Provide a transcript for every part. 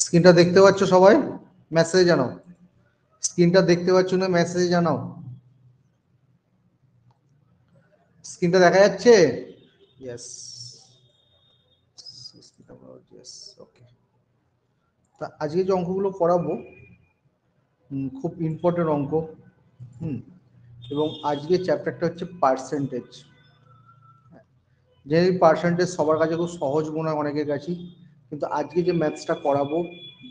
স্ক্রিনটা দেখতে পাচ্ছ সবাই? মেসেজ জানাও। স্ক্রিনটা দেখতে পাচ্ছ না? মেসেজ জানাও। স্ক্রিনটা দেখা যাচ্ছে? ইয়েস। ইয়েস, ওকে। তা আজকে যে অঙ্কগুলো করাবো খুব ইম্পর্টেন্ট অঙ্ক। এবং আজকে চ্যাপ্টারটা হচ্ছে পার্সেন্টেজ। যে পার্সেন্টেজ সবার কাছে খুব সহজ মনে হয় অনেকের কাছেই, কিন্তু আজকে যে ম্যাথসটা করাবো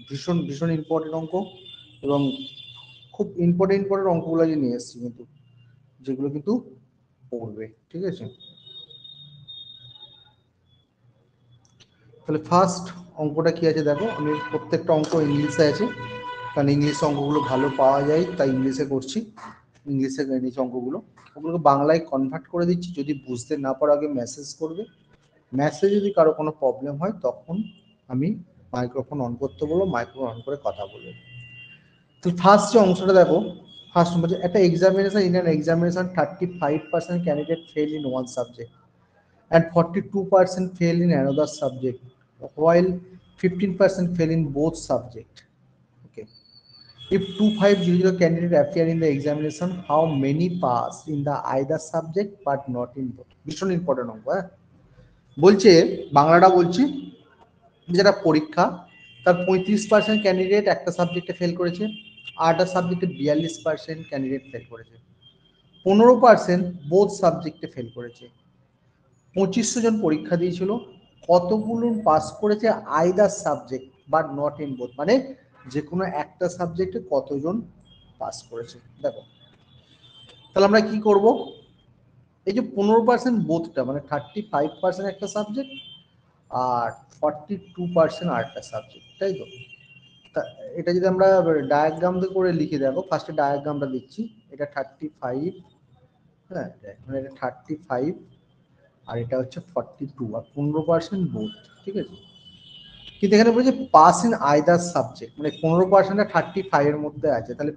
ভীষণ ভীষণ ইম্পর্টেন্ট অঙ্ক। এবং খুব ইম্পর্টেন্ট অঙ্কগুলো যে নিয়ে এসেছি কিন্তু, যেগুলো কিন্তু পড়বে, ঠিক আছে? তাহলে ফার্স্ট অঙ্কটা কি আছে দেখো। আমি প্রত্যেকটা অঙ্ক ইংলিশে আছে, কারণ ইংলিশে অঙ্কগুলো ভালো পাওয়া যায়, তাই ইংলিশে করছি। ইংলিশে নিচে অঙ্কগুলো, ওগুলোকে বাংলায় কনভার্ট করে দিচ্ছি। যদি বুঝতে না পারো আগে মেসেজ করবে। মেসেজে যদি কারো কোনো প্রবলেম হয় তখন আমি মাইক্রোফোন অন করতে বলবো, মাইক্রোফোন অন করে কথা বলবো। তো ফার্স্ট যে অংশটা দেখো, ফার্স্ট নম্বর, একটা examination, in an examination 35% candidate fail in one subject and 42% fail in another subject, while 15% fail in both subject. Okay. If 2500 candidates appear in the examination, how many pass in the either subject but not in both? ভীষণ important অঙ্ক। হ্যাঁ, বলছে বাংলাটা বলছি, যেটা পরীক্ষা তার 35% candidate একটা সাবজেক্টে ফেল করেছে, আরটা সাবজেক্টে 42% ক্যান্ডিডেট ফেল করেছে, 15% বোথ সাবজেক্টে ফেল করেছে। 2500 জন পরীক্ষা দিয়েছিল, কতগুলো পাস করেছে either subject but not in both, মানে যে কোনো একটা সাবজেক্টে কতজন পাস করেছে। দেখো তাহলে আমরা কি করব, এই যে 15% বোথটা মানে 35% একটা সাবজেক্ট আর 42% আরেকটা সাবজেক্ট, তাই তো? তা এটা যদি আমরা ডায়াগ্রাম দিয়ে করে লিখে, দেখো ফার্স্টে ডায়াগ্রামটা দিচ্ছি। এটা 35, হ্যাঁ মানে এটা 35 আর এটা হচ্ছে 42 আর 15% বোথ, ঠিক আছে? কিন্তু এখানে বলছে পাস ইন আইদার সাবজেক্ট, মানে 15% 35 এর মধ্যে আছে, তাহলে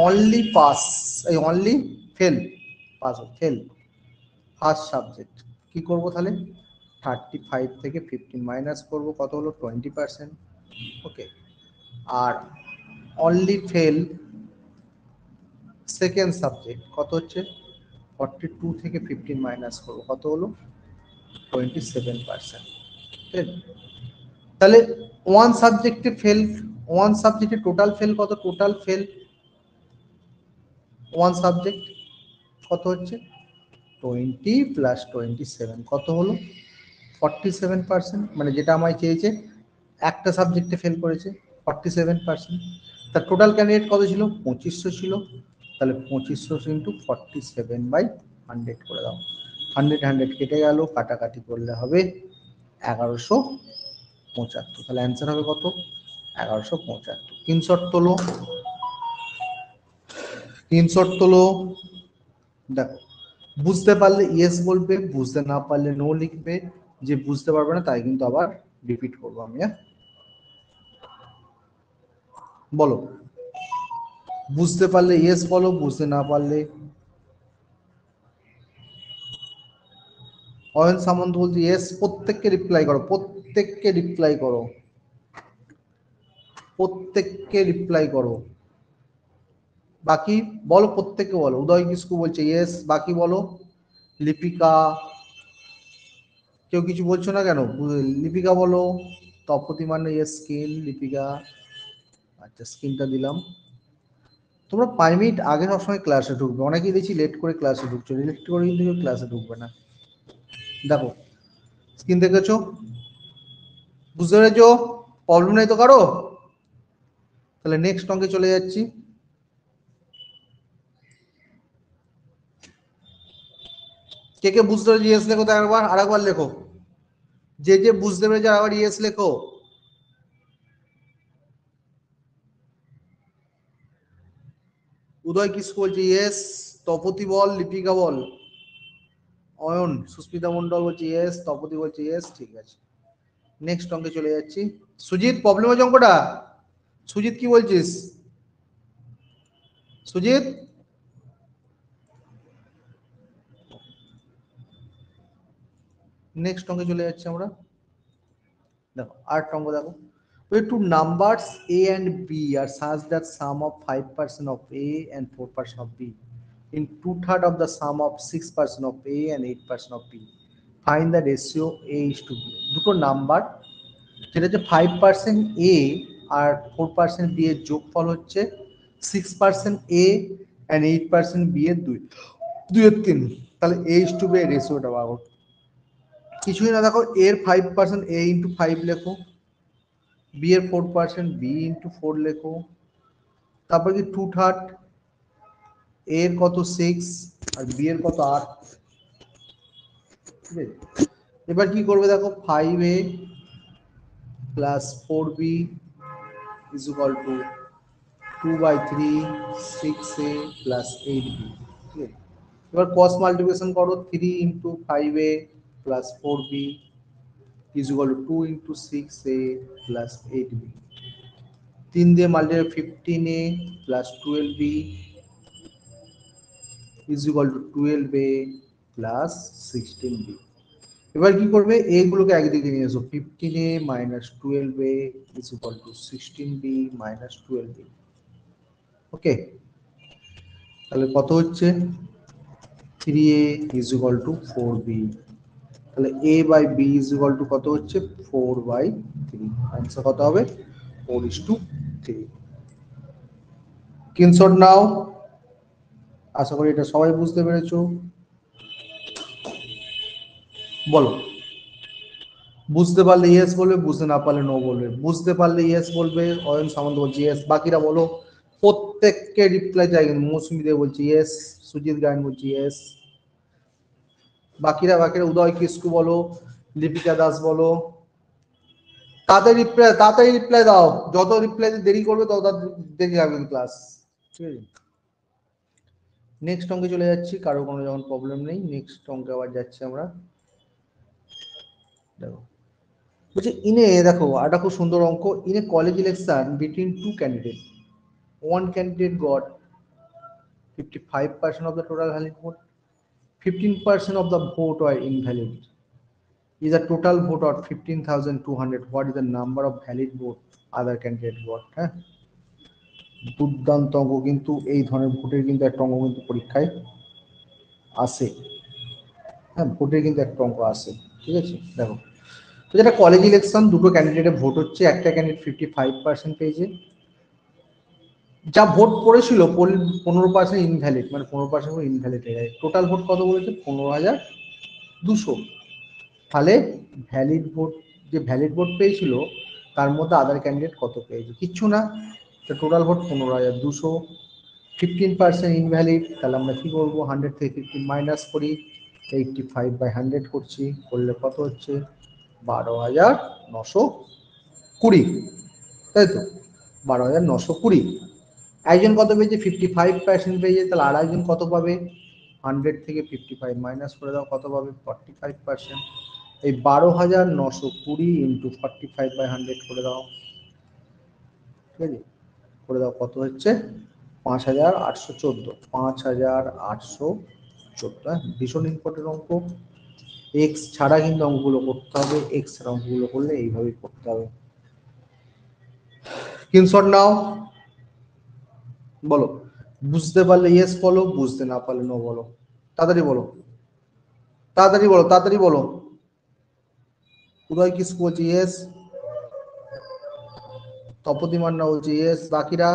অনলি পাস, এই only fail, pass fail first subject. কি করব তাহলে, 35 থেকে 15 মাইনাস করবো, কত হলো 20%। ওকে। আর অনলি ফেল সেকেন্ড সাবজেক্ট কত হচ্ছে, 42 থেকে 15 মাইনাস করবো, কত হলো 27%। তাহলে ওয়ান সাবজেক্টে ফেল, ওয়ান সাবজেক্টে টোটাল ফেল কত, টোটাল ফেল ওয়ান সাবজেক্ট কত হচ্ছে 20 প্লাস 27, কত হলো 47%, মানে যেটা আমায় চেয়েছে একটা সাবজেক্টে ফেল করেছে 47%। তার টোটাল ক্যান্ডিডেট কত ছিল, 2500 ছিল, তাহলে 2500 ইন্টু 47/100 করে দাও। 100 কেটে গেল, কাটাকাটি করলে হবে 1175, তাহলে অ্যান্সার হবে কত 1175। স্ক্রিনশট তোলো, স্ক্রিনশট তোলো। দেখো বুঝতে পারলে ইয়েস বলবে, বুঝতে না পারলে নো লিখবে, যে বুঝতে পারবে না তাই কিন্তু আবার রিপিট করবো আমি। বলো, বুঝতে পারলে ইয়েস বলো, বুঝতে না পারলে। অয়ন সামন্ত বলছে ইয়েস, প্রত্যেককে রিপ্লাই করো, প্রত্যেককে রিপ্লাই করো, প্রত্যেককে রিপ্লাই করো। বাকি বলো, প্রত্যেককে বলো। উদয় কিসকু বলছে ইয়েস, বাকি বলো। লিপিকা, কেউ কিছু বলছো না কেন? লিপিকা বলো। তপতি মানে ইয়েস, স্ক্রিন লিপিকা, আচ্ছা স্ক্রিনটা দিলাম। তোমরা 5 মিনিট আগে সবসময় ক্লাসে ঢুকবে, অনেকেই দেখছি লেট করে ক্লাসে ঢুকছো, লেট করে কিন্তু কেউ ক্লাসে ঢুকবে না। দেখো স্ক্রিন দেখেছো, বুঝতে পেরেছো, প্রবলেম নেই তো কারো? তাহলে নেক্সট অঙ্কে চলে যাচ্ছি। কে কে বুঝতে পেরেছো ইয়েস লেখো তো, আরেকবার লেখো। যে যে বুঝতে পেরেছো আবার ইয়েস লেখো। উদয় কিসকু বলছে ইয়েস, তপতি বল, লিপিকা বল, অয়ন সুস্মিতা মন্ডল বলছে ইয়েস, তপতি বলছে ইয়েস, ঠিক আছে। নেক্সট অঙ্কে চলে যাচ্ছি। সুজিত প্রবলেম হয়েছে অঙ্কটা? সুজিত কি বলছিস? সুজিত নেক্সট অঙ্কে চলে যাচ্ছি আমরা। দেখো 8 অঙ্ক দেখো, where two numbers A and B are such that sum of 5% of A and 4% of B in 2/3 of the sum of 6% of A and 8% of B. Find the ratio A is to B. দুটো number যেটা যে 5% A R 4% B এর যোগফল হচ্ছে 6% A and 8% B এর 2/3। তাহলে A is to B এর রেশিওটা পাবো। কিছুই না, দেখো এর 5% A into 5 লেখো, বি এর 4% বি ইন্টু 4 লেখো, তারপর কি 2/3 এর কত 6 আর বি এর কত 8। ঠিক আছে, এবার কি করবে দেখো 5a plus 4b is equal two 2/3 6a plus 8b। ঠিক আছে, এবার ক্রস মাল্টিপ্লিকেশন করো, 3 into 5a plus 4b is equal two 2 into 6a plus 8b। 3 দিয়ে multiply 15a plus 12b is equal two 12a plus 16b। এবার কি করবে, a গুলোকে একদিকে নিয়ে এসো, 15a minus 12a is equal two 16b minus 12b। ওকে, তাহলে কত হচ্ছে 3a is equal two 4b। তাহলে a by b is equal to কত হচ্ছে 4/3। आंसर কত হবে 4:3। স্ক্রিনশট নাও, আশা করি এটা সবাই বুঝতে পেরেছো। বলো, বুঝতে পারলে ইয়েস বলবে, বুঝতে না পারলে নো বলবে। বুঝতে পারলে ইয়েস বলবে, অয়ন সামন্ত বলছে ইয়েস, বাকিরা বলো। প্রত্যেককে রিপ্লাই চাই, মৌসুমী দেব বলছি ইয়েস, সুজিত গায়ন বলছি ইয়েস। বাকিরা উদয় কিস্কু বলো, লিপিকা দাস বলো। তাড়াতাড়ি রিপ্লাই দাও, যত রিপ্লাই দেরি করবে তত দেরি লাগবে ক্লাস। ঠিক আছে, নেক্সট অঙ্কে চলে যাচ্ছি, কারো কোনো যখন প্রবলেম নেই। নেক্সট অঙ্কে আবার যাচ্ছি আমরা। দেখো বলছে ইনে, দেখো একটা খুব সুন্দর অঙ্ক। In a college election between two candidate, one candidate got 55% of the total valid vote, 15% of the vote were invalid. Is the total vote of 15,200? What is the number of valid vote other candidate got? হ্যাঁ, দুর্দান্ত অঙ্ক, কিন্তু এই ধরনের ভোটের কিন্তু একটা অঙ্ক কিন্তু পরীক্ষায় আসে। হ্যাঁ, ভোটের কিন্তু একটা অঙ্ক আসে। ঠিক আছে, দেখো তো যেটা কলেজ ইলেকশন, দুটো ক্যান্ডিডেটের ভোট হচ্ছে, একটা ক্যান্ডিডেট 55% পেয়েছে, যা ভোট পড়েছিল 15% ইনভ্যালিড, মানে 15% ইনভ্যালিড হয়ে যায়। টোটাল ভোট কত বলেছে 15,200। তাহলে ভ্যালিড ভোট, যে ভ্যালিড ভোট পেয়েছিল তার মধ্যে আদার ক্যান্ডিডেট কত পেয়েছে, কিচ্ছু না। Total vote 15,200, 15% invalid. তাহলে আমরা কি করবো, 100 থেকে 15 মাইনাস করি, 85/100 করছি, করলে কত হচ্ছে 12,920। তাই তো, 12,920। একজন কত পেয়েছে 55% পেয়েছে, তাহলে আর একজন কত পাবে, 100 থেকে 55 মাইনাস করে দাও, কত পাবে 45%। এই 12,920 ইন্টু 45/100 করে দাও। ঠিক আছে, করে দাও, কত হচ্ছে 5,814। 5,814। ভীষণ ইম্পর্টেন্ট অঙ্ক। এক্স ছাড়া কিন্তু অঙ্কগুলো করতে হবে, এক্স ছাড়া অঙ্কগুলো করলে এইভাবেই করতে হবে। স্ক্রিনশট নাও, বলো বুঝতে পারলে ইয়েস বলো, বুঝতে না পারলে নো বলো। তাড়াতাড়ি বলো, তাড়াতাড়ি বলো, তাড়াতাড়ি বলো। উদয় কিসকু বলছে ইয়েস, তপতি মান্না বলছে ইয়েস, বাকিরা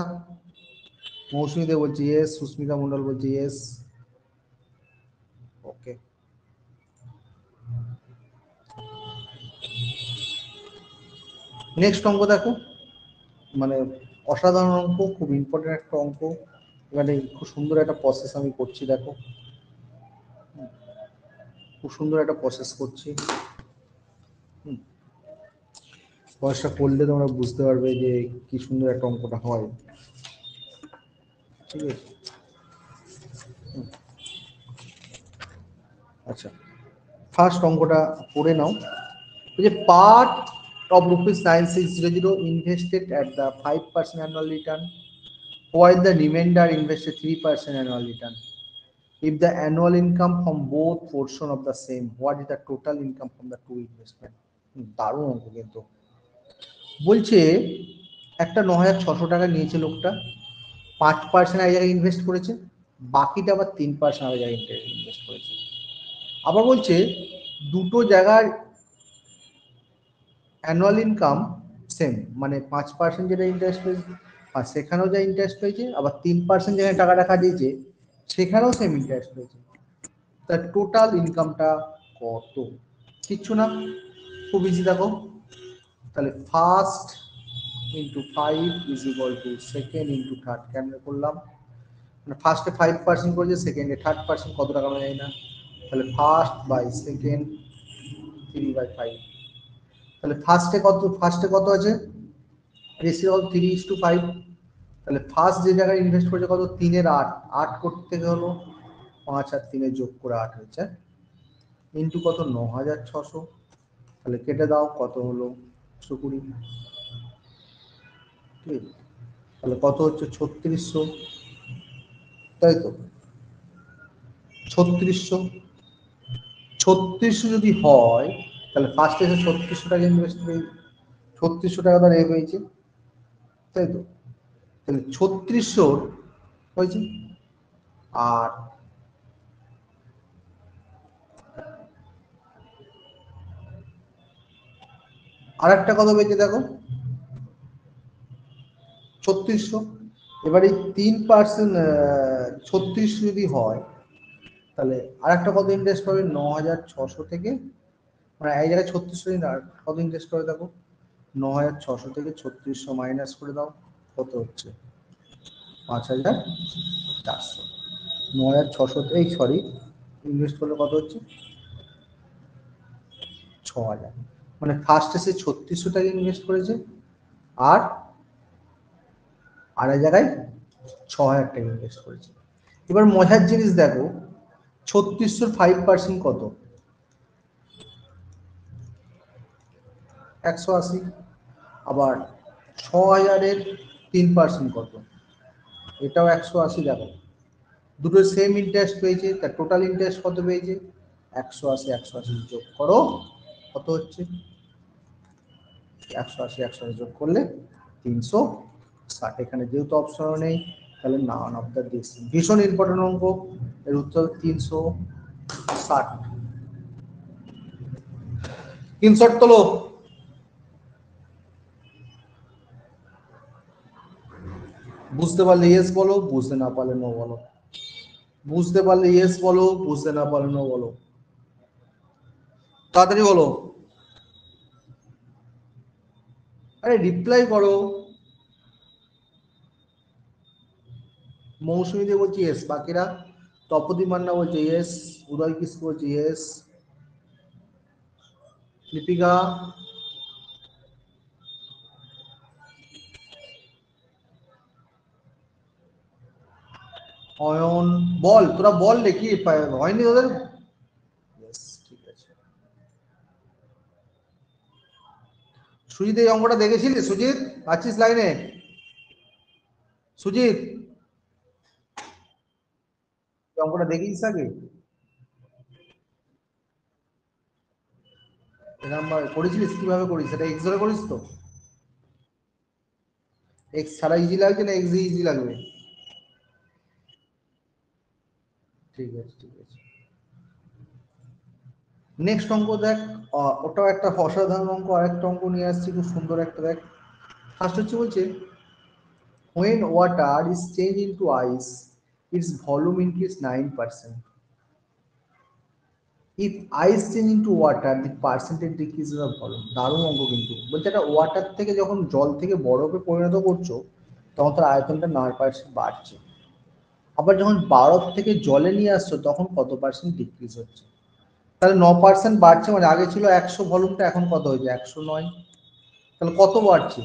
মৌসুমী দেব বলছে ইয়েস, সুস্মিতা মন্ডল বলছে ইয়েস। ওকে, নেক্সট অঙ্ক দেখো, মানে অসাধারণ অঙ্ক, খুব ইম্পর্টেন্ট একটা অঙ্ক। এখানে খুব সুন্দর একটা প্রসেস আমি করছি, দেখো খুব সুন্দর একটা প্রসেস করছি। প্রসেসটা করলে তোমরা বুঝতে পারবে যে কি সুন্দর একটা অঙ্কটা হয়। ঠিক আছে, আচ্ছা ফার্স্ট অঙ্কটা পড়ে নাও। যে part of rupees 9600 invested at the 5% annual return, while the remainder invested 3% annual return. If the annual income from both portion of the same, what is the total income from the two investment? দারুণ অঙ্ক কিন্তু। বলছে একটা 9,600 টাকা নিয়েছে লোকটা, 5% এক জায়গায় ইনভেস্ট করেছে, বাকিটা আবার 3% আরেক জায়গায় ইনভেস্ট করেছে। আবার বলছে দুটো জায়গার অ্যানুয়াল ইনকাম সেম, মানে 5% যেটা ইন্টারেস্ট পেয়েছে আর সেখানেও যা ইন্টারেস্ট পেয়েছে, আবার 3% যেখানে টাকাটা খাটিয়েছে সেখানেও সেম ইন্টারেস্ট পেয়েছে। তার টোটাল ইনকামটা কত? কিচ্ছু না, খুব ইজি। দেখো তাহলে first into 5 is equal two second into third. কেমন করলাম? মানে ফার্স্টে 5% করেছে, সেকেন্ডে 3% কত টাকা আমি জানি না, তাহলে ফার্স্ট বাই সেকেন্ড 3/5। তাহলে ফার্স্টে কত আছে? Ratio of 3:5। তাহলে ফার্স্ট যে জায়গায় ইনভেস্ট করেছে কত? 3-এর 8, 8 করতে থেকে হলো 5 আর 3 যোগ করে 8 হয়েছে, ইন্টু কত? 9,600। তাহলে কেটে দাও, কত হলো? 120। ঠিক, তাহলে কত হচ্ছে? 3600, তাই তো? 3600, 3600 যদি হয় তাহলে ফার্স্টে এসে 3600 টাকা ইনভেস্ট করে 3600 টাকা তার হয়েছে, তাই তো? তাহলে 3600 হয়েছে। আর আরেকটা কত পেয়েছে দেখো? 3600। এবার এই 3%, 3600 যদি হয় তাহলে আরেকটা কত ইন্টারেস্ট পাবে? 9,600 থেকে, মানে এই জায়গায় 3600 কত ইন্টারেস্ট করে দেখো? 9,600 থেকে 3600 মাইনাস করে দাও, কত হচ্ছে? 5,400। 9,600, এই সরি, ইনভেস্ট করলে কত হচ্ছে? 6,000। মানে ফার্স্টে সে 3600 টাকা ইনভেস্ট করেছে, আর আর এক জায়গায় 6,000 টাকা ইনভেস্ট করেছে। এবার মজার জিনিস দেখো, 3600 5% কত? 180। আবার 6,000-এর 3% কত? এটাও 180। দেখো দুটো সেম ইন্টারেস্ট পেয়েছে, তার টোটাল ইন্টারেস্ট কত পেয়েছে? 180। 180 যোগ করো, কত হচ্ছে? 180 180 যোগ করলে 360। এখানে যেহেতু অপশন নেই তাহলে নান অফ দ্য দিস। ভীষণ ইম্পর্টেন্ট অঙ্ক, এর উত্তর 360। 360 তোলো। বুঝতে পারলে ইয়েস বলো, বুঝতে না পারলে নো বলো। বুঝতে পারলে ইয়েস বলো, বুঝতে না পারলে নো বলো। তাড়াতাড়ি বলো, আরে রিপ্লাই করো। মৌসুমী দিয়ে বলছি ইয়েস, বাকিরা? তপতি মান্না বলছে ইয়েস, উদয় কিস্কু বলছে ইয়েস, লিপিকা, অয়ন, বল তোরা বল রে, কি হয়নি তোদের? ইয়েস, ঠিক আছে। সুজিত এই অঙ্কটা দেখেছিলি? সুজিত আছিস লাইনে? সুজিত এই অঙ্কটা দেখেছিস আগে? এরকম করেছিলিস? কিভাবে করিস এটা? এক্স ধরে করিস তো? এক্স ছাড়া ইজি লাগছে না এক্স ইজি লাগবে? ঠিক আছে, ঠিক আছে। নেক্সট অঙ্ক দেখ, ওটাও একটা অসাধারণ অঙ্ক। আরেকটা অঙ্ক নিয়ে আসছি, খুব সুন্দর একটা। দেখ, ফার্স্ট হচ্ছে বলছে when water is changed into ice its volume increase 9%. If ice change into water the percentage decreases of volume. দারুণ অঙ্ক কিন্তু। বলছে একটা ওয়াটার থেকে যখন জল থেকে বরফে পরিণত করছো তখন তার আয়তনটা 9% বাড়ছে, আবার যখন বরফ থেকে জলে নিয়ে আসছো তখন কত পার্সেন্ট ডিক্রিজ হচ্ছে? তাহলে 9% বাড়ছে, মানে আগে ছিল 100 ভলিউমটা, এখন কত হয়েছে? 109। তাহলে কত বাড়ছে?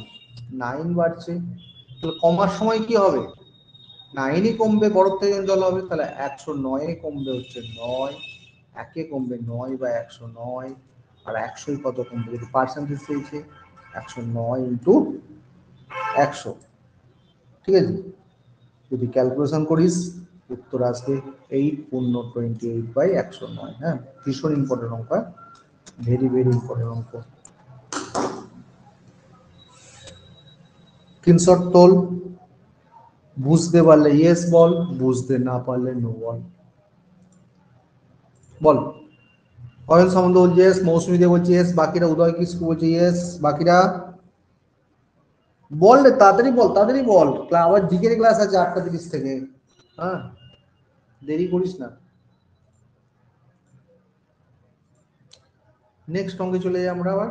9 বাড়ছে। তাহলে কমার সময় কি হবে? 9ই কমবে, বরফ থেকে জল হবে। তাহলে 109-এ কমবে হচ্ছে 9, একে কমবে 9/109, আর 100-ই কত কমবে? যদি পার্সেন্টেজ পেয়েছে 109 ইন্টু 100, ঠিক আছে? যদি ক্যালকুলেশন করিস উত্তর আসবে 8×28/109। হ্যাঁ, ভীষণ ইম্পর্টেন্ট অঙ্ক, ভেরি ভেরি ইম্পর্টেন্ট অঙ্ক। স্ক্রিনশট তোল, বুঝতে পারলে ইয়েস বল, বুঝতে না পারলে নো বল। বল। অয়ন সামন্ত বলছে ইয়েস, মৌসুমী দে বলছে ইয়েস, বাকিরা উদয় কিসকু বলছে ইয়েস, বাকিরা বল রে, তাড়াতাড়ি বল, তাড়াতাড়ি বল, আবার জিকের ক্লাস আছে 8:30 থেকে। হ্যাঁ, দেরি করিস না। নেক্সট অঙ্কে চলে যাই আমরা আবার।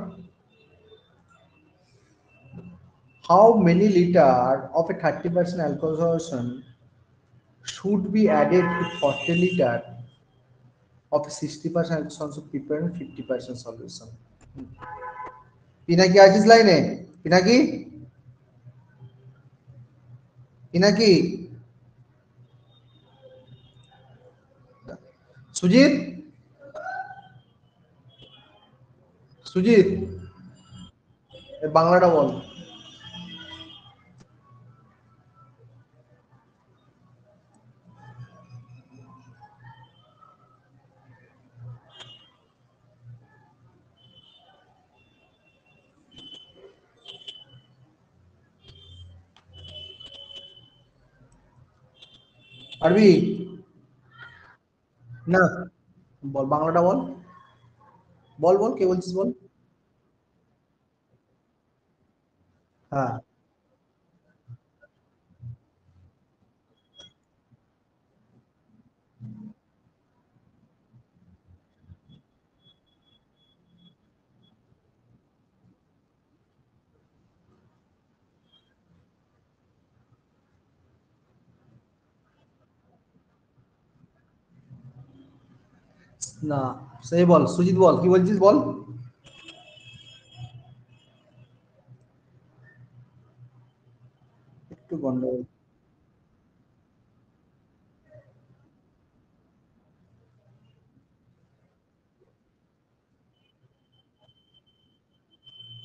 How many litre of A 30% alcohol solution should be added to 40 liter of a 60% alcohol solution prepared in 50% solution? Pinaki আছিস লাইনে? পিনাকি, পিনাকি, সুজিত, সুজিত, বাংলাটা বল। আরবি না, বল, বাংলাটা বল, বল বল, কে বলছিস বল। হ্যাঁ, না, সেই বল, সুজিত বল, কি বলছিস বল। একটু গন্ডগোল।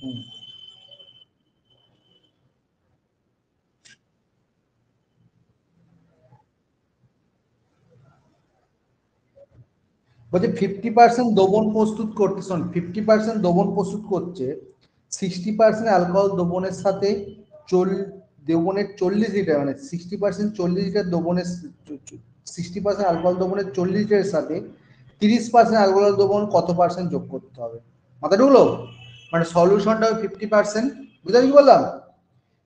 হুম। বলছে 50% দ্রবণ প্রস্তুত করতে, শোন, 50% দ্রবণ প্রস্তুত করছে 60% অ্যালকোহল দ্রবণের সাথে, দ্রবণের 40 লিটার, মানে 60% 40 লিটার দ্রবণের, 60% অ্যালকোহল দ্রবণের 40 লিটারের সাথে 30% অ্যালকোহল দ্রবণ কত পার্সেন্ট যোগ করতে হবে? মাথা ঢুকলো? মানে সলিউশনটা 50%, বুঝতে কি বললাম?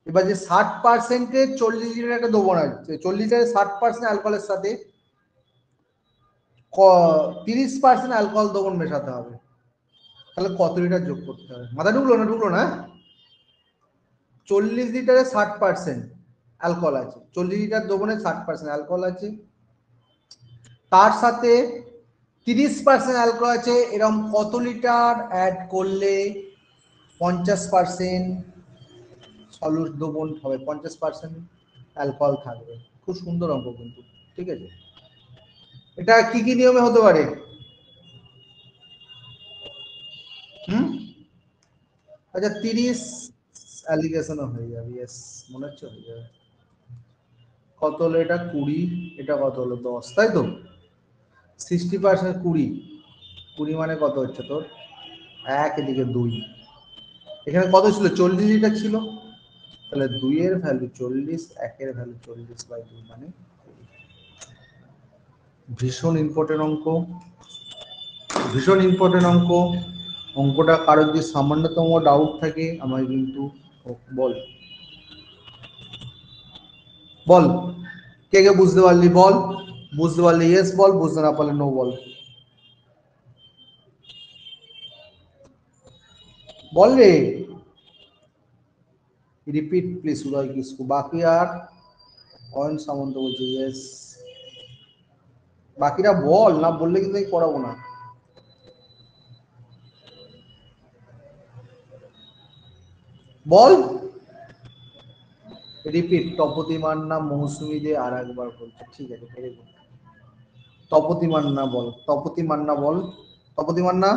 এবার যে 60%-এ 40 লিটার একটা দ্রবণ আছে, 40 লিটারে 60% অ্যালকোহলের সাথে 30% অ্যালকোহল দ্রবণ মেশাতে হবে, তাহলে কত লিটার যোগ করতে হবে? মাথা ঢুকলো না? ঢুকলো না? 40 লিটারে 60% অ্যালকোহল আছে, 40 লিটার দ্রবণে 60% অ্যালকোহল আছে, তার সাথে 30% অ্যালকোহল আছে, এরকম কত লিটার অ্যাড করলে 50% সলিউট দ্রবণ হবে, 50% অ্যালকোহল থাকবে? খুব সুন্দর অঙ্ক কিন্তু, ঠিক আছে। এটা কি কি নিয়মে হতে পারে? হুম, আচ্ছা, 30 অ্যালিগেশনও হয়ে যাবে, ইয়েস, মনে হচ্ছে হয়ে যাবে। কত হলো এটা? 20, এটা কত হলো? 10, তাই তো। 60% 20, 20 মানে কত হচ্ছে তোর? এক, এদিকে 2, এখানে কত ছিল? 40 লিটার ছিল, তাহলে 2 এর ভ্যালু 40, 1 এর ভ্যালু 40/2 মানে 20। ভীষণ ইম্পর্টেন্ট অঙ্ক, ভীষণ ইম্পর্টেন্ট অঙ্ক। অঙ্কটা কারো যদি সামান্যতম ডাউট থাকে আমায় কিন্তু বল, বল, কে কে বুঝতে পারলি বল, বুঝতে পারলে ইয়েস বল, বুঝতে না পারলে নো বল। বল রে, রিপিট প্লিজ উদয় কিসকু, বাকি আর অয়ন সামন্ত বলছে ইয়েস, বাকিরা বল, না বললে কিন্তু আমি পড়াবো না। বল, রিপিট, তপতি মান্না, মৌসুমী দে, আর একবার বলছে, ঠিক আছে, ভেরি গুড। তপতি মান্না বল, তপতি মান্না বল, তপতি মান্না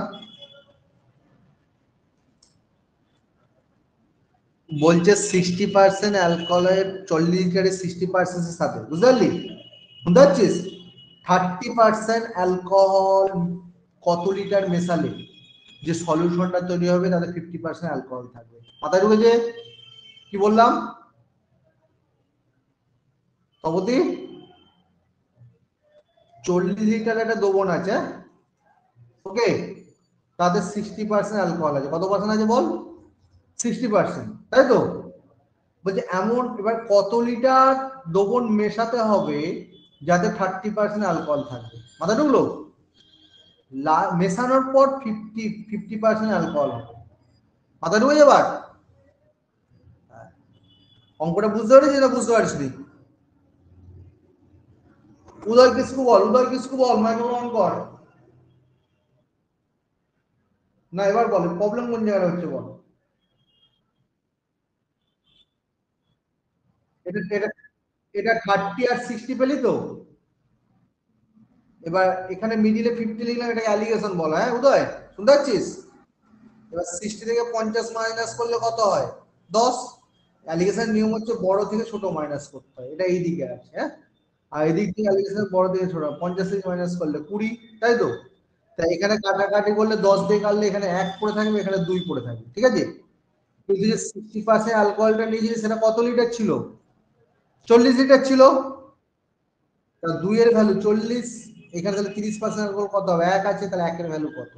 বলছে 60% অ্যালকোহলের, 40 লিটারের 60% এর সাথে, বুঝতে পারলি? বুঝতে পারছিস? 30% অ্যালকোহল কত লিটার মেশালে যে সলিউশনটা তৈরি হবে তাতে 50% অ্যালকোহল থাকবে? মাথায় ঢুকেছে কি বললাম? তপতি 40 লিটার একটা দোবন আছে, ওকে, তাদের 60% অ্যালকোহল আছে। কত পার্সেন্ট আছে বল? 60%, তাই তো? বলছে এমন, এবার কত লিটার দোবন মেশাতে হবে যাতে 30% অ্যালকোহল থাকবে? মাথা ঢুকলো? মেশানোর পর 50% অ্যালকোহল হবে। মাথা ঢুকে যাবার? অঙ্কটা বুঝতে পারছিস না বুঝতে পারিস নি? উদয় কিসকু বল, উদয় কিসকু বল, মাইক্রোফোন কর। না এবার বল প্রবলেম কোন জায়গায় হচ্ছে বল। এটা এটা এটা 30 আর 60 পেলি তো? এবার এখানে মিডিলে 50 লিখলাম, এটাকে অ্যালিগেশন বলা। হ্যাঁ উদয়, শুনতে পাচ্ছিস? এবার 60 থেকে 50 মাইনাস করলে কত হয়? 10। অ্যালিগেশন নিয়ম হচ্ছে বড় থেকে ছোট মাইনাস করতে হয়, এটা এই দিকে আছে। হ্যাঁ, আর এদিক থেকে অ্যালিগেশন বড় থেকে ছোট, 50 থেকে মাইনাস করলে 20, তাই তো? তাই এখানে কাটাকাটি করলে 10 দিয়ে কাটলে এখানে 1 পড়ে থাকবে, এখানে 2 পড়ে থাকবে, ঠিক আছে? তুই যে 60% অ্যালকোহলটা নিয়েছিলি সেটা কত লিটার ছিল? 40 লিটার ছিল। 2 এর ভ্যালু 40, এখানে তাহলে 30% অ্যালকোহল কত হবে? 1 আছে, তাহলে 1 এর ভ্যালু কত?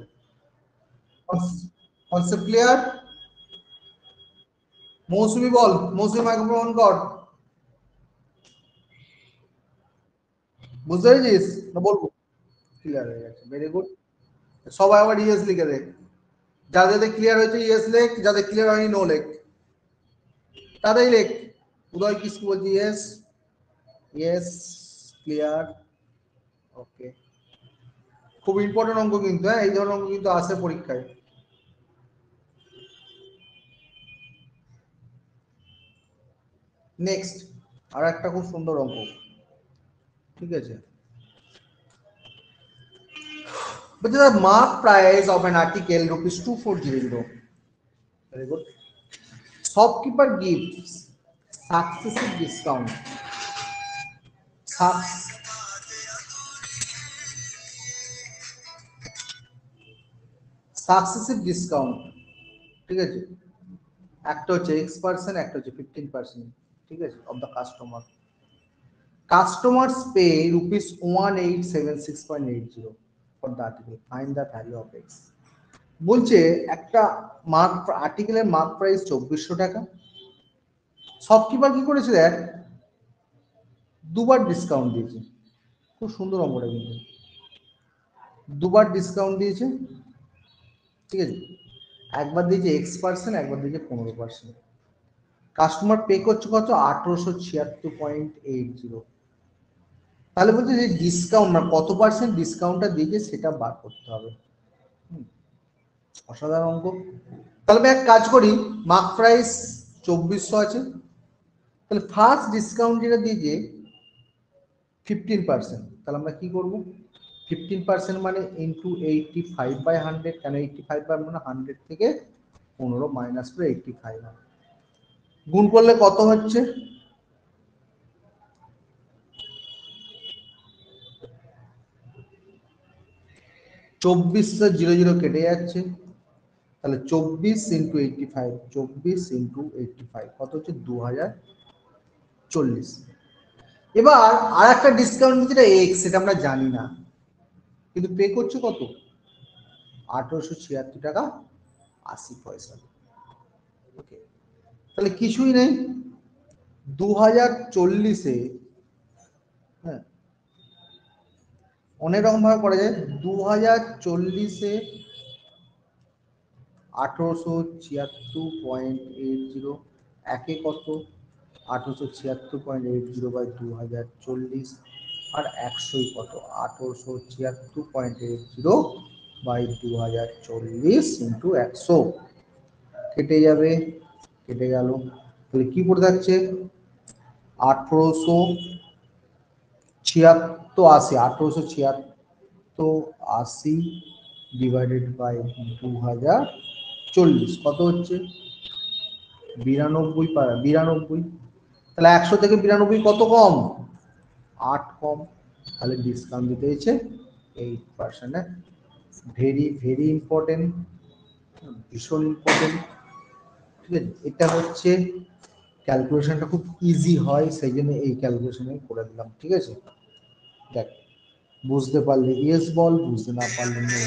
Concept clear? মৌসুমি বল, মৌসুমি মাইক্রোফোন কর। বুঝতে পেরেছিস না বলবো? ক্লিয়ার হয়ে গেছে, ভেরি গুড। সবাই আবার ইয়েস লিখে দে। যাদের ক্লিয়ার হয়েছে ইয়েস লেখ, যাদের ক্লিয়ার হয়নি নো লেখ। তাদের লেখ। উদয় কিসকু বলছি ইয়েস, ইয়েস, ক্লিয়ার, ওকে। খুব ইম্পর্টেন্ট অঙ্ক কিন্তু, হ্যাঁ এই ধরনের অঙ্ক কিন্তু আসে পরীক্ষায়। নেক্সট আর একটা খুব সুন্দর অঙ্ক, ঠিক আছে? But the mark price of an article rupees 2400. Very good. Shopkeeper gives successive discount. Successive discount, ঠিক আছে? একটা হচ্ছে X%, একটা হচ্ছে 15%, ঠিক আছে, of the customer. Customers pay rupees 1876.80 for the article. Find the value of X. বলছে একটা মার্ক আর্টিকেলের মার্ক প্রাইস 2400 টাকা। শপকিপার কি করেছে দেখ, দুবার ডিসকাউন্ট দিয়েছে। খুব সুন্দর অঙ্কটা কিন্তু, দুবার ডিসকাউন্ট দিয়েছে, ঠিক আছে? একবার দিয়েছে X%, একবার দিয়েছে 15%। কাস্টমার পে করছে কত? 1876.80। তাহলে বলছে যে ডিসকাউন্ট না কত পার্সেন্ট ডিসকাউন্টটা দিয়েছে সেটা বার করতে হবে। অসাধারণ অঙ্ক। তাহলে আমি এক কাজ করি, মার্ক প্রাইস 2400 আছে, তাহলে ফার্স্ট ডিসকাউন্ট যেটা দিয়েছে 15%, তাহলে আমরা কি করব? 15% মানে ইন্টু 85/100। কেন 85 মানে 100 থেকে 15 মাইনাস করে 85 হয়। গুণ করলে কত হচ্ছে? 24 0 0 কেটে যাচ্ছে, তাহলে 24 ইন্টু 85, 24 ইন্টু 85 কত হচ্ছে? 2040। এবার আর একটা ডিসকাউন্ট যেটা এক্স, সেটা আমরা জানি না, কিন্তু পে করছে কত? 1876 টাকা 80 পয়সা। ওকে, তাহলে কিছুই নেই। 2040-এ, হ্যাঁ অনেক রকম ভাবে করা যায়। 2040-এ 1876.80, একে কত? 1876.80/2040, আর 100 কত? 1876.80/2040 ইন্টু 100। কেটে যাবে, কেটে গেল, তাহলে কি পড়ে থাকছে? 1876 ডিভাইডেড বাই 2040 কত হচ্ছে? 92 পারা 92। তাহলে 100 থেকে 92 কত কম? 8 কম। তাহলে ডিসকাউন্ট দিতে হয়েছে 8%। ভেরি ভেরি ইম্পর্টেন্ট, ভীষণ ইম্পর্টেন্ট, ঠিক আছে? এটা হচ্ছে ক্যালকুলেশনটা খুব ইজি হয়, সেই জন্য এই ক্যালকুলেশনে করে দিলাম, ঠিক আছে। দেখ, বুঝতে পারলে ইয়েস বল, বুঝতে না পারলে নো।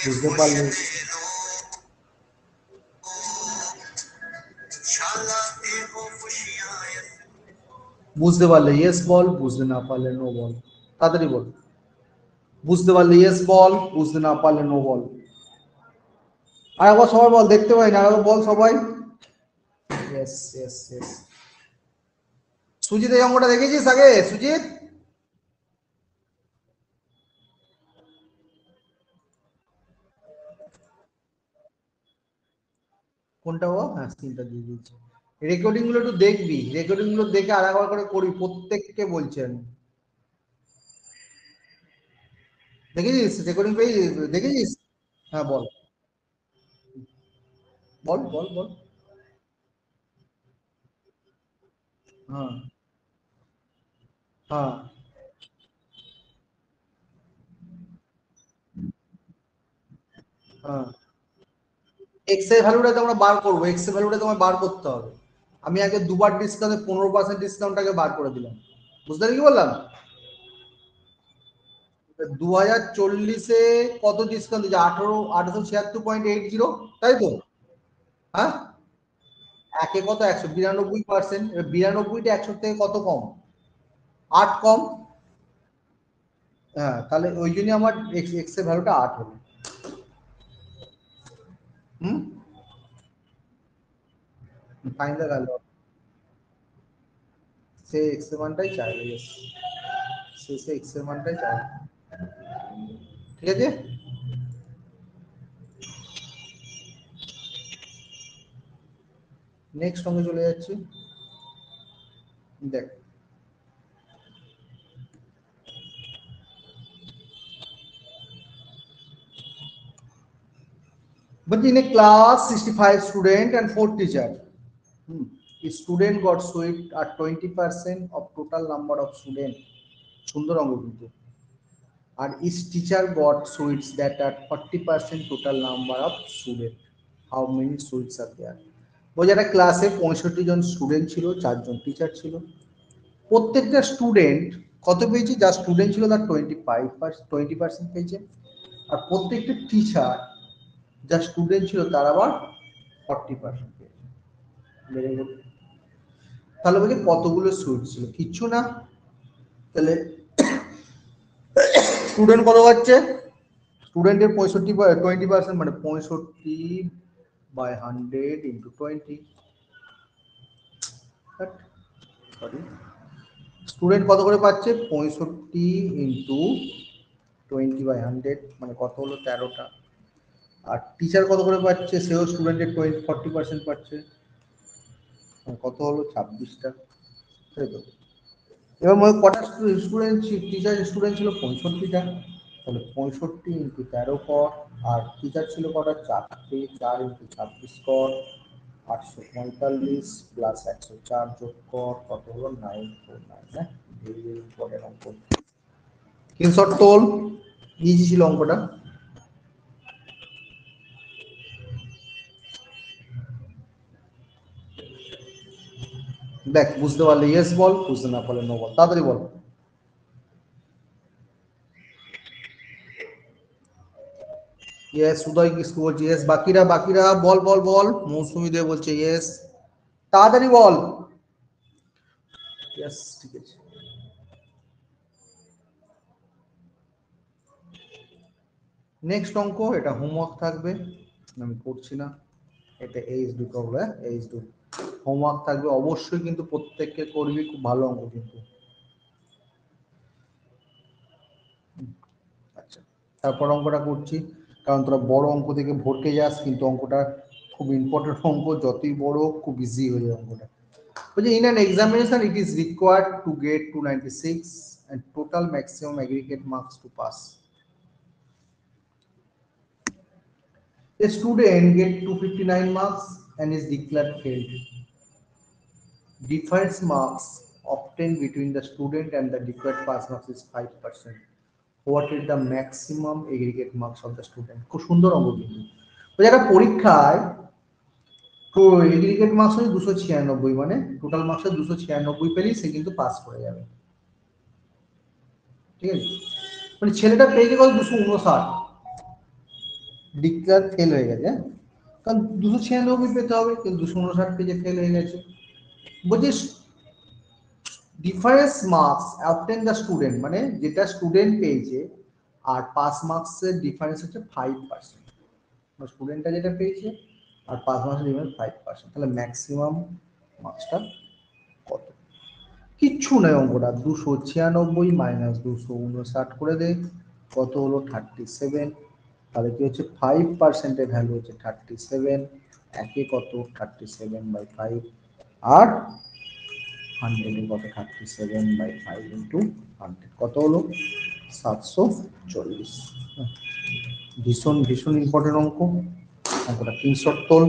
বুঝতে পারলে বুঝতে পারলে ইয়েস বল, বুঝতে না পারলে নো বল। তাড়াতাড়ি বল। বুঝতে পারলে ইয়েস বল, বুঝতে না পারলে নো বল। আর একবার সবাই বল, দেখতে পাই না, আর একবার বল সবাই। Yes yes yes. সুজিত এই অঙ্কটা দেখেছিস আগে? সুজিত, কোনটা? ও হ্যাঁ, স্ক্রিনটা দিয়ে দিয়েছি। রেকর্ডিং গুলো একটু দেখবি, রেকর্ডিং গুলো দেখে আর একবার করে করি, প্রত্যেককে বলছেন। দেখেছিস রেকর্ডিং পেয়ে? দেখেছিস? হ্যাঁ বল বল বল বল। হ্যাঁ হ্যাঁ। হ্যাঁ, এক্স এর ভ্যালুটা তো আমরা বার করবো, এক্স এর ভ্যালুটা তোমায় বার করতে হবে। আমি আগে দুবার ডিসকাউন্টে 15% ডিসকাউন্টটাকে বার করে দিলাম। বুঝতে পারি কি বললাম? 2040-এ কত ডিসকাউন্ট দিচ্ছে? 1876.80, তাই তো? হ্যাঁ, একে কত? 192%। 92টা 100 থেকে কত কম? 8 কম। হ্যাঁ, তাহলে ওই জন্য আমার এক্স এক্স এর ভ্যালুটা 8 হলো। Hmm, fine the value. সে এক্স এর মানটাই চাইবে, ইয়েস। সে এক্স এর মানটাই চাইবে, ঠিক আছে। নেক্সট অঙ্কে চলে যাচ্ছি। দেখ, but in a class 65 student and 4 teacher, a student got sweet at 20% of total number of student। সুন্দর অঙ্ক কিন্তু। আর each teacher got sweets that at 40% total number of student, how many sweets are there? বলছে একটা ক্লাসে 65 জন student ছিল, 4 জন teacher ছিল। প্রত্যেকটা student কত পেয়েছে? যা স্টুডেন্ট ছিল তার 20% পেয়েছে। আর প্রত্যেকটা টিচার যা স্টুডেন্ট ছিল তার আবার 40% পেয়েছে। Very good. তাহলে বলছে কতগুলো সুইট ছিল? কিচ্ছু না। তাহলে স্টুডেন্ট কত পাচ্ছে? স্টুডেন্টের 20% মানে 65/100 × 20। সরি, স্টুডেন্ট কত করে পাচ্ছে? 65 × 20/100 মানে কত হলো? 13টা। আর টিচার কত করে পাচ্ছে? সেও স্টুডেন্টের 40% পাচ্ছে, মানে কত হলো? 26টা, তাই তো? এবার মনে কটা স্টুডেন্ট, টিচার স্টুডেন্ট ছিল? 65টা। তাহলে 65 × 13 কর। আর টিচার ছিল কটা? 4টে। 4 × 26 কর। 845 প্লাস 104 যোগ কর, কত হলো? 949। হ্যাঁ, ভেরি ভেরি ইম্পর্টেন্ট অঙ্ক। স্ক্রিনশট তোল, ইজি ছিল অঙ্কটা। দেখ, বুঝতে পারলে ইয়েস বল, বুঝতে না পারলে নো বল। তাড়াতাড়ি বল। ইয়েস, উদয় কিছু বলছে ইয়েস। বাকিরা বাকিরা বল বল বল। মৌসুমী দেব বলছে ইয়েস। তাড়াতাড়ি বল। ইয়েস, ঠিক আছে। নেক্সট অঙ্ক, এটা হোমওয়ার্ক থাকবে, আমি করছি না। এটা এইচ2 করবে, এইচ2 হোমওয়ার্ক থাকবে অবশ্যই, কিন্তু প্রত্যেককে করবি, খুব ভালো অঙ্ক কিন্তু। আচ্ছা, তারপর অঙ্কটা করছি, কারণ তোরা বড় অঙ্ক থেকে ভরকে যাস, কিন্তু অঙ্কটা খুব ইম্পর্টেন্ট অঙ্ক, যতই বড় খুব ইজি হয়ে যায় অঙ্কটা। বলছে in an examination it is required to get 296 and total maximum aggregate marks to pass. A student get 259 marks and is declared failed. Difference marks obtained between the student and the declared pass marks is 5%. What is the maximum aggregate marks of the student? খুব সুন্দর অঙ্ক কিন্তু। ওই একটা পরীক্ষায় তো aggregate marks হচ্ছে 296, মানে টোটাল মার্কসে 296 পেলেই সে কিন্তু পাস করে যাবে, ঠিক আছে। মানে ছেলেটা পেয়ে গেল 259, ডিক্লেয়ার ফেল হয়ে গেছে, হ্যাঁ, কারণ 296 পেতে হবে, কিন্তু 259 পেজে ফেল হয়ে গেছে। বলছি difference marks obtain the student, মানে যেটা স্টুডেন্ট পেয়েছে আর পাস মার্কসের ডিফারেন্স হচ্ছে 5%, স্টুডেন্টটা যেটা পেয়েছে আর পাস মার্কসের ডিফারেন্স 5%, তাহলে ম্যাক্সিমাম মার্কসটা কত? কিচ্ছু নয় অঙ্কটা, 296 মাইনাস 259 করে দে, কত হলো 37, তাহলে কি হচ্ছে 5%-এর ভ্যালু হচ্ছে 37, একে কত 37/5, আর 100 কত 37/5 ইন্টু 100 কত হলো 740। ভীষণ ভীষণ ইম্পর্টেন্ট অঙ্ক, অঙ্কটা স্ক্রিনশট তোল,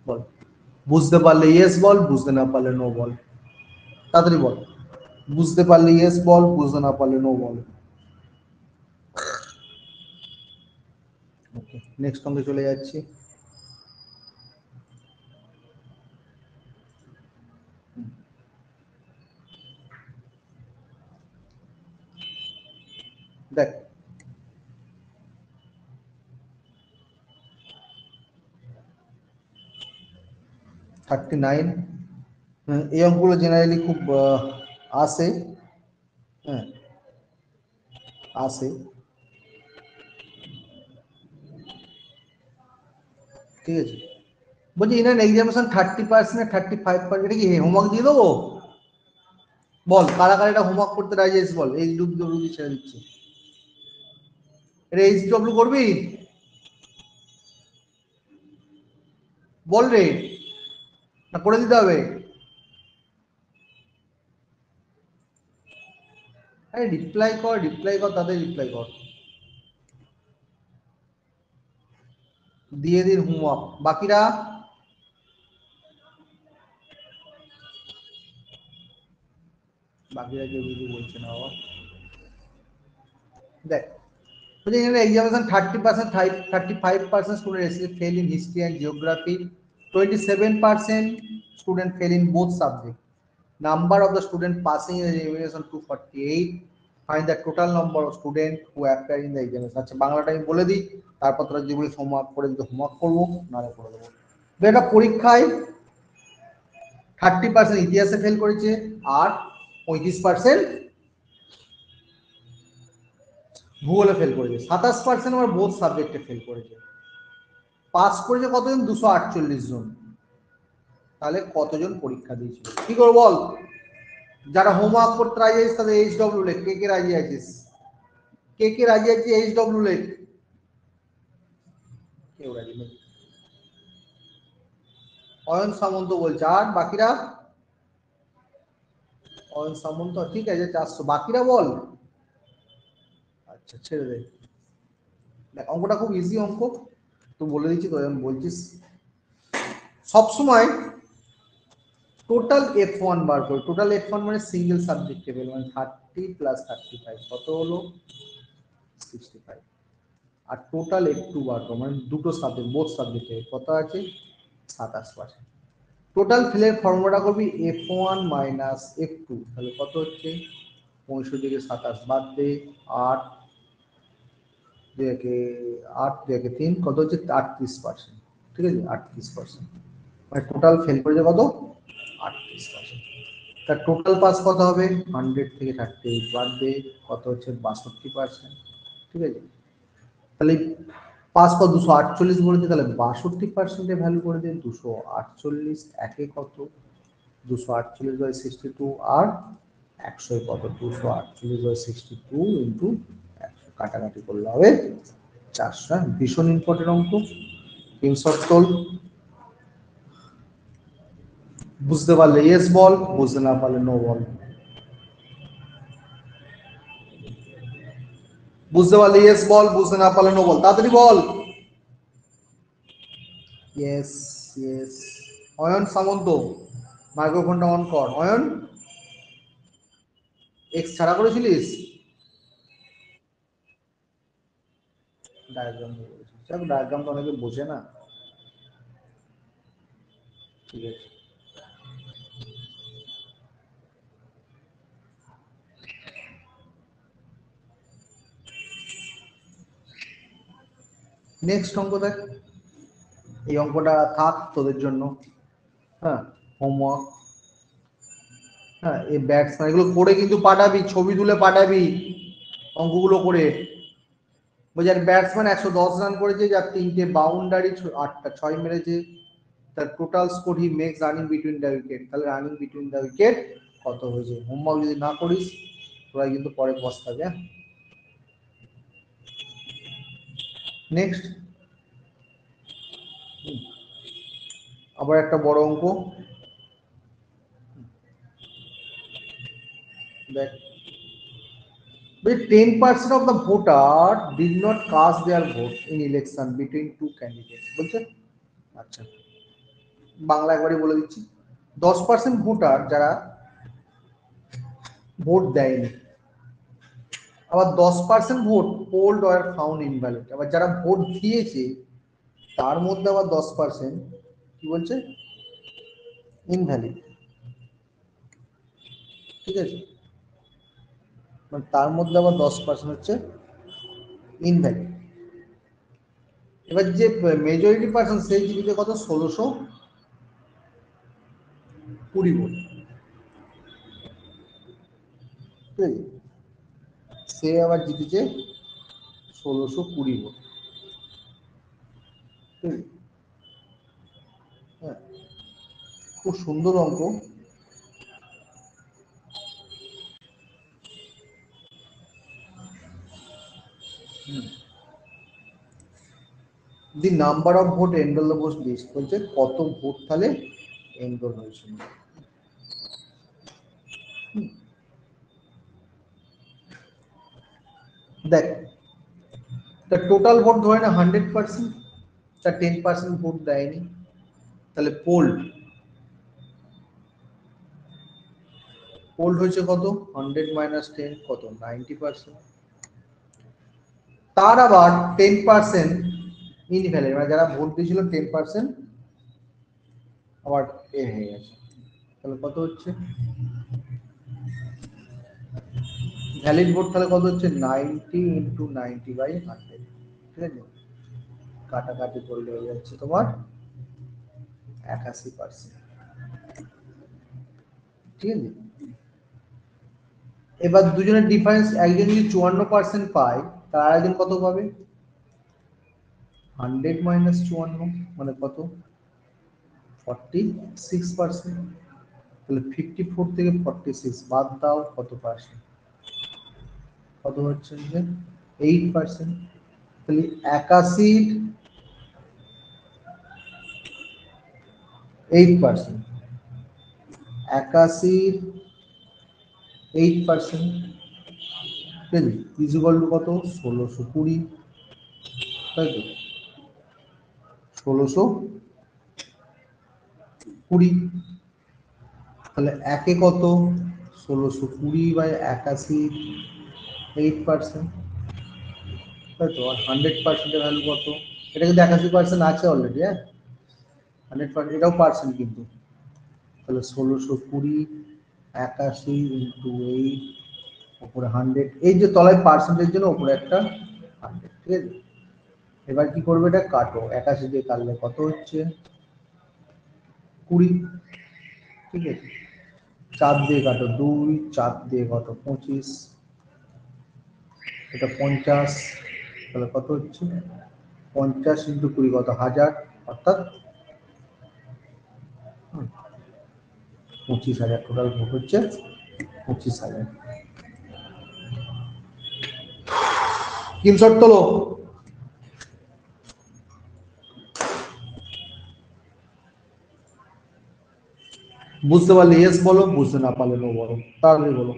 বল বুঝতে পারলে ইয়েস বল, বুঝতে না পারলে নো বল, তাড়াতাড়ি বল, বুঝতে পারলে ইয়েস বল, বুঝতে না পারলে নো বল। ওকে, নেক্সট অঙ্কে চলে যাচ্ছি। দেখ 39, এই অঙ্কগুলো জেনারেলি খুব আসে, হ্যাঁ আসে, ঠিক আছে। বলছি ইনার এক্সামিনেশন 30% আর 35%, এটা কি হোমওয়ার্ক দিয়ে দেবো? বল কারা কারা এটা হোমওয়ার্ক করতে রাজি আছিস, বল এইচ ডব্লিউ ছেড়ে দিচ্ছি, এটা এইচ ডব্লিউ করবি, বল রে, না করে দিতে হবে? আরে রিপ্লাই কর, রিপ্লাই কর, তাদের রিপ্লাই কর, দিয়ে দিন হোমওয়ার্ক। বাকিরা বাকিরা কেউ কিছু বলছে না বাবা। দেখ বলছি এখানে examination 30%, 35% student fail in history and geography, 27% student fail in both subjects. Number of the student passing in the examination 248. Find the total number of students who appear in the examination. আচ্ছা বাংলাটা আমি বলে দিই, তারপর তোরা যদি বলিস homework করে দিতে হোমওয়ার্ক করবো, নাহলে করে দেবো। এটা পরীক্ষায় 30% ইতিহাসে ফেল করেছে, আর 35% ভূগোলে ফেল করেছে, 27% আবার বোথ সাবজেক্টে ফেল করেছে। পাস করেছে কতজন? 248 জন। তাহলে কতজন পরীক্ষা দিয়েছিল, কি করবো বল? যারা হোমওয়ার্ক করতে রাজি আছিস তাদের এইচ ডব্লিউ লেখ, কে কে রাজি আছিস, কে কে রাজি আছিস এইচ ডব্লিউ লেখ, কেউ রাজি নেই। অয়ন সামন্ত বলছে, আর বাকিরা? অয়ন সামন্ত ঠিক আছে 400, বাকিরা বল। আচ্ছা ছেড়ে দে, অঙ্কটা খুব ইজি অঙ্ক, তো বলে দিচ্ছি তো যখন বলছিস, সবসময় টোটাল F1 বার করে, টোটাল F1 মানে সিঙ্গেল সাবজেক্ট টেবিল, মানে 30 প্লাস 35 কত হলো 65, আর টোটাল F2 বার করো, মানে দুটো সাবজেক্ট বোথ সাবজেক্টে কত আছে 27%। টোটাল ফেলের ফর্মুলাটা করবি F1 মাইনাস F2, তাহলে কত হচ্ছে 65 থেকে 27 বাদ দে, 8 থেকে 8 থেকে 3 কত হচ্ছে 38%, ঠিক আছে 38%, মানে টোটাল ফেল করেছে কত 38%। তার টোটাল পাস কত হবে 100 থেকে 38 বাদ দে, কত হচ্ছে 62%, ঠিক আছে। তাহলে পাস কত 248 বলেছে, তাহলে 62% ভ্যালু করে দিয়ে 248 একে কত 248/62, আর 100 কত 248/62 ইন্টু 100, কাটাকাটি করলে হবে 400। ভীষণ ইম্পর্টেন্ট অঙ্ক, স্ক্রিনশট তোল, বুঝতে পারলে ইয়েস বল, বুঝতে না পারলে নো বল। বুঝতে পারলে ইয়েস বল, বুঝতে না পারলে নো বল, তাড়াতাড়ি বল। Yes yes. অয়ন সামন্ত মাইক্রোফোনটা অন কর। অয়ন এক্স ছাড়া করেছিলিস? ডায়াগ্রাম করেছিস, ডায়াগ্রাম তো অনেকে বোঝে না। ঠিক আছে। নেক্সট অঙ্ক দেখ, এই অঙ্কটা থাক তোদের জন্য, হ্যাঁ হোমওয়ার্ক। হ্যাঁ এই ব্যাটসম্যান এগুলো করে কিন্তু পাঠাবি, ছবি তুলে পাঠাবি অঙ্কগুলো করে। বলছি আর ব্যাটসম্যান 110 রান করেছে, যার 3টে বাউন্ডারি, 8টা 6 মেরেছে, তার total score he makes running between the wicket. তাহলে রানিং বিটুইন দ্য উইকেট কত হয়েছে? হোমওয়ার্ক যদি না করিস তোরা কিন্তু পরে পস্তাবে। হ্যাঁ নেক্সট আবার একটা বড় অঙ্ক দেখ। 10% of the voter did not cast their vote in election between two candidates বলছে। আচ্ছা বাংলা একবারই বলে দিচ্ছি, 10% ভোটার যারা ভোট দেয়নি, আবার 10% vote pooled or found invalid, আবার যারা ভোট দিয়েছে তার মধ্যে আবার 10% কি বলছে ইনভ্যালিড। ঠিক আছে, মানে তার মধ্যে আবার 10% হচ্ছে ইনভ্যালিড। এবার যে মেজরিটি পার্সন সেই জিনিসে কত 1620 ভোট। ঠিক আছে, সে আবার জিতেছে 1620 ভোট। ঠিক আছে, হ্যাঁ খুব সুন্দর অঙ্ক। The number of vote enrol the post list বলছে কত ভোট তাহলে এনরোল হয়েছিল। দেখ তা টোটাল ভোট ধরে না 100%, তা 10% ভোট দেয়নি, তাহলে পোল্ড পোল্ড হয়েছে কত 100 মাইনাস 10 কত 90%। তার আবার 10% ইনভ্যালিড, মানে যারা ভোট দিয়েছিল 10% আবার এ হয়ে গেছে, তাহলে কত হচ্ছে ভ্যালিড ভোট? তাহলে কত হচ্ছে 90 ইন্টু 90/100। ঠিক আছে, কাটাকাটি করলে হয়ে যাচ্ছে তোমার 81%। ঠিক আছে, এবার দুজনের ডিফারেন্স, একজন যদি 54% পায় তার আরেকজন কত পাবে? 100 মাইনাস 54 মানে কত 46%। তাহলে 54 থেকে 46 বাদ দাও, কত পার্সেন্ট? কত হচ্ছে যে 8%। তাহলে 8%, 81 8%, ঠিক আছে, ইজিকাল টু কত 1620। তাই তো 1620, তাহলে একে কত 1620/81, 8%। তাই তো, আর 100%-এর ভ্যালু কত? এটা কিন্তু 81% আছে অলরেডি। হ্যাঁ 100%, এটাও পার্সেন্ট কিন্তু। তাহলে 1620 81 ইন্টু 8 উপরে 100, এই যে তলায় পার্সেন্টের জন্য উপরে একটা 100। ঠিক আছে, এবার কি করবে, এটা কাটো, 81 দিয়ে কাটলে কত হচ্ছে 20। ঠিক আছে, 4 দিয়ে কাটো 2, 4 দিয়ে কত 25, এটা 50, তাহলে কত হচ্ছে 50 ইন্টু 20 কত 1000, অর্থাৎ 25,000। টোটাল ভোট হচ্ছে 25,000। স্ক্রিনশট তোলো। বুঝতে পারলে ইয়েস বলো, বুঝতে না পারলে নো বলো, তাড়াতাড়ি বলো,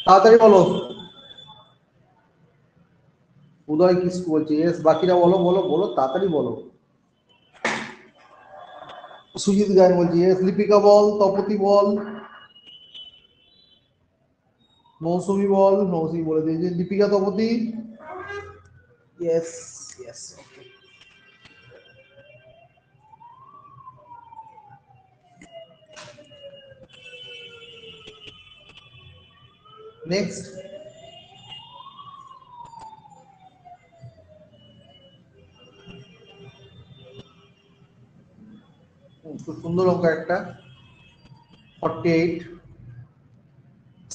তাড়াতাড়ি বলো। উদয় কিছু বলছে ইয়েস, বাকিরা বলো বলো বলো তাড়াতাড়ি বলো। সুজিত গায়ন বলছে ইয়েস, লিপিকা বল, তপতি বল, মৌসুমি বল, মৌসুমি বলে দিয়েছে, Dipika Tapati yes yes. Next, খুব সুন্দর অঙ্ক একটা, 48.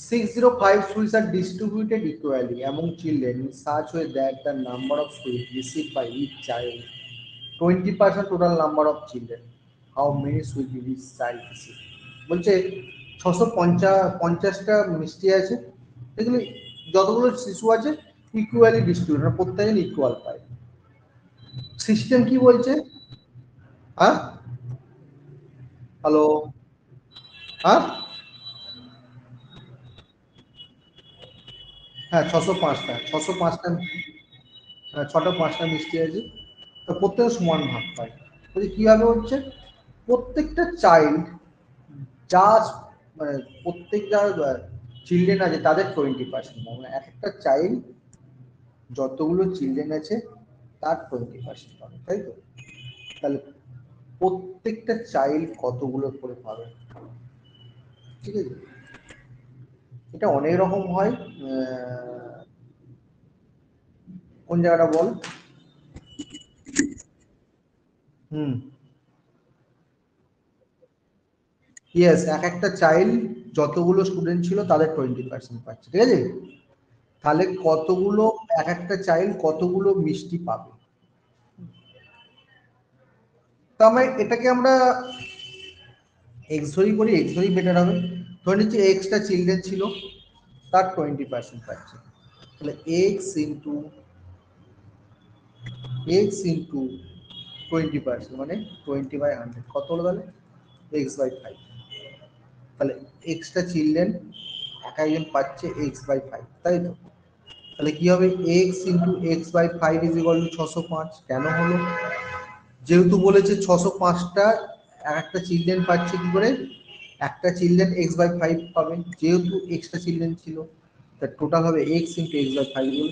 605 sweets are distributed equally among children in such way that the number of sweets received by each child 20% total number of children. How many sweets did each child receive? বলছে 650টা মিষ্টি আছে, এগুলো যতগুলো শিশু আছে ইকুয়ালি ডিস্ট্রিবিউট, প্রত্যেকজন equal পায়। System কি বলছে? হ্যাঁ, হ্যালো, হ্যাঁ হ্যাঁ 605টা ছটা 5টা মিষ্টি আছে, তো প্রত্যেকে সমান ভাগ পায়। বলছি কিভাবে হচ্ছে, প্রত্যেকটা চাইল্ড যা মানে প্রত্যেক যা চিলড্রেন আছে তাদের 20%, মানে এক একটা চাইল্ড যতগুলো চিলড্রেন আছে তার 20% পাবে, তাই তো? তাহলে প্রত্যেকটা চাইল্ড কতগুলো করে পাবে, ঠিক আছে? এটা অনেক রকম হয়, কোন জায়গাটা বল? হুম, ইয়েস, এক একটা চাইল্ড যতগুলো স্টুডেন্ট ছিল তাদের 20% পাচ্ছে, ঠিক আছে? তাহলে কতগুলো, এক একটা চাইল্ড কতগুলো মিষ্টি পাবে? তো আমরা এটাকে আমরা এক্স ধরি করি, এক্স ধরি বেটার হবে। ধরে নিচ্ছি এক্সটা চিলড্রেন ছিল, তার 20% পাচ্ছে, তাহলে এক্স ইন্টু 20%, মানে 20/100 কত হলো তাহলে? x/5। তাহলে এক্সটা চিলড্রেন এক একজন পাচ্ছে x/5, তাই তো? তাহলে কি হবে, x/5 ইজ ইকুয়াল টু 605। কেন হলো? যেহেতু বলেছে 605টা এক একটা চিলড্রেন পাচ্ছে, কি করে? একটা চিলড্রেন x/5 পাবে, যেহেতু এক্সট্রা চিলড্রেন ছিল, তার টোটাল হবে x/5 ইকুয়াল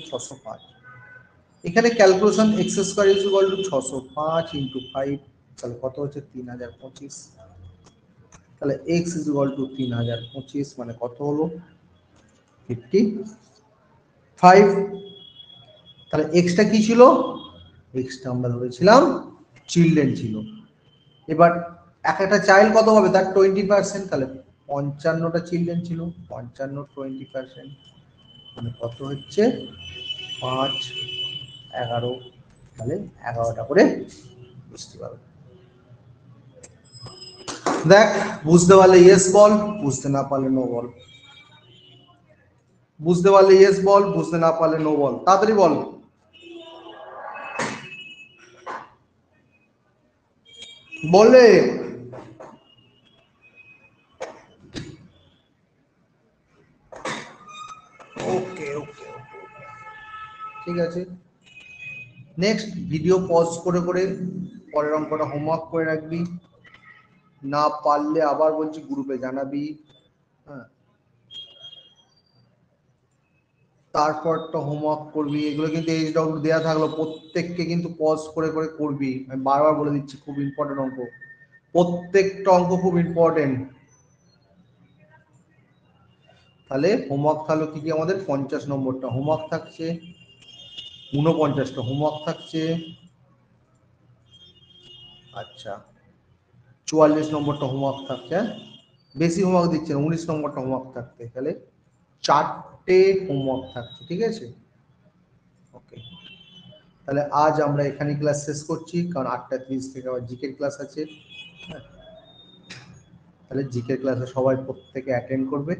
605। এখানে calculation x square is equal two 605 into 5, তাহলে কত হচ্ছে 3025। তাহলে এক্স ইজ ইকুয়াল টু 3025, মানে কত হলো 55। তাহলে এক্সটা কি ছিল? এক্সটা আমরা ধরেছিলাম চিলড্রেন ছিল। এবার এক একটা চাইল্ড কত হবে, তার 20%, তাহলে 55টা চিলড্রেন ছিল, 55 20%, মানে কত হচ্ছে 5 11, তাহলে 11টা করে মিষ্টি পাবে। দেখ, বুঝতে পারলে ইয়েস বল, বুঝতে না পারলে নো বল। বুঝতে পারলে ইয়েস বল, বুঝতে না পারলে নো বল, তাড়াতাড়ি বল। বলে ওকে ওকে, ঠিক আছে। নেক্সট ভিডিও পজ করে করে পরের অঙ্কটা হোমওয়ার্ক করে রাখবি, না পারলে আবার বলছি গ্রুপে জানাবি, হ্যাঁ। তারপরটা হোমওয়ার্ক করবি, এগুলো কিন্তু এইচডব্লিউ দেওয়া থাকলো, প্রত্যেককে কিন্তু পজ করে করে করবি, আমি বারবার বলে দিচ্ছি, খুব ইম্পর্টেন্ট অঙ্ক, প্রত্যেকটা অঙ্ক খুব ইম্পর্টেন্ট। তাহলে হোমওয়ার্ক থাকলো কি কি, আমাদের 50 নম্বরটা হোমওয়ার্ক থাকছে, 49টা হোমওয়ার্ক থাকছে, আচ্ছা 44 নম্বরটা হোমওয়ার্ক থাকছে, হ্যাঁ বেশি হোমওয়ার্ক দিচ্ছে না, 19 নম্বরটা হোমওয়ার্ক থাকতে, তাহলে 4টে হোমওয়ার্ক থাকছে, ঠিক আছে? ওকে, তাহলে আজ আমরা এখানে ক্লাস শেষ করছি, কারণ 8:30 থেকে আবার জিকে ক্লাস আছে, হ্যাঁ। তাহলে জিকে ক্লাসে সবাই প্রত্যেকে অ্যাটেন্ড করবে।